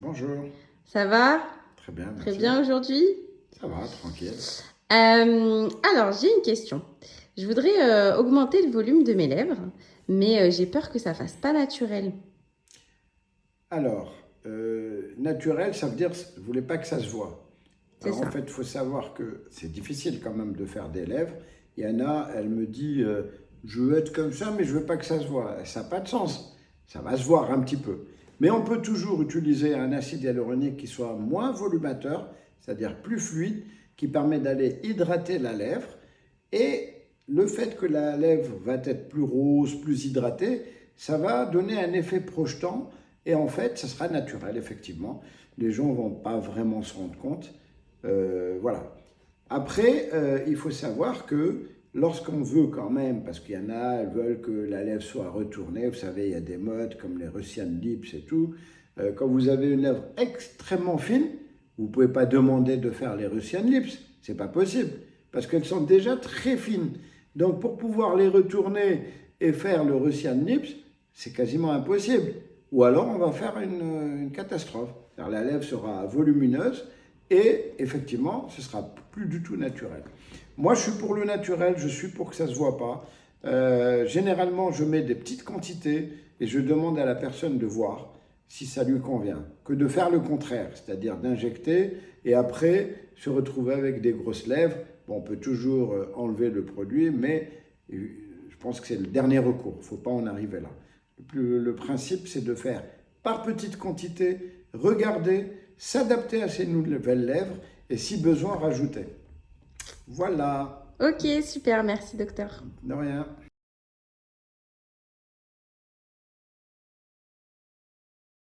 Bonjour, Ça va? très bien, Très merci. bien aujourd'hui? Ça va, tranquille. Alors, j'ai une question. Je voudrais augmenter le volume de mes lèvres, mais j'ai peur que ça fasse pas naturel. Alors, naturel, ça veut dire, vous ne voulez pas que ça se voit. C'est Alors en ça. fait, il faut savoir que c'est difficile quand même de faire des lèvres. Il y en a, elle me dit, je veux être comme ça, mais je veux pas que ça se voit. Ça n'a pas de sens. Ça va se voir un petit peu. Mais on peut toujours utiliser un acide hyaluronique qui soit moins volumateur, c'est-à-dire plus fluide, qui permet d'aller hydrater la lèvre. Et le fait que la lèvre va être plus rose, plus hydratée, ça va donner un effet projetant. Et en fait, ça sera naturel, effectivement. Les gens ne vont pas vraiment se rendre compte. Voilà. Après, il faut savoir que lorsqu'on veut quand même, parce qu'il y en a, elles veulent que la lèvre soit retournée, vous savez, il y a des modes comme les Russian lips et tout. Quand vous avez une lèvre extrêmement fine, vous ne pouvez pas demander de faire les Russian lips. C'est pas possible, parce qu'elles sont déjà très fines. Donc pour pouvoir les retourner et faire le Russian lips, c'est quasiment impossible. Ou alors on va faire une catastrophe. Alors, la lèvre sera volumineuse et effectivement, ce sera plus du tout naturel. Moi, je suis pour le naturel, je suis pour que ça ne se voit pas. Généralement, je mets des petites quantités et je demande à la personne de voir si ça lui convient, que de faire le contraire, c'est-à-dire d'injecter et après se retrouver avec des grosses lèvres. Bon, on peut toujours enlever le produit, mais je pense que c'est le dernier recours. Il ne faut pas en arriver là. Le principe, c'est de faire par petites quantités, regarder, s'adapter à ces nouvelles lèvres et si besoin, rajouter. Voilà, Ok, super, merci docteur. de rien.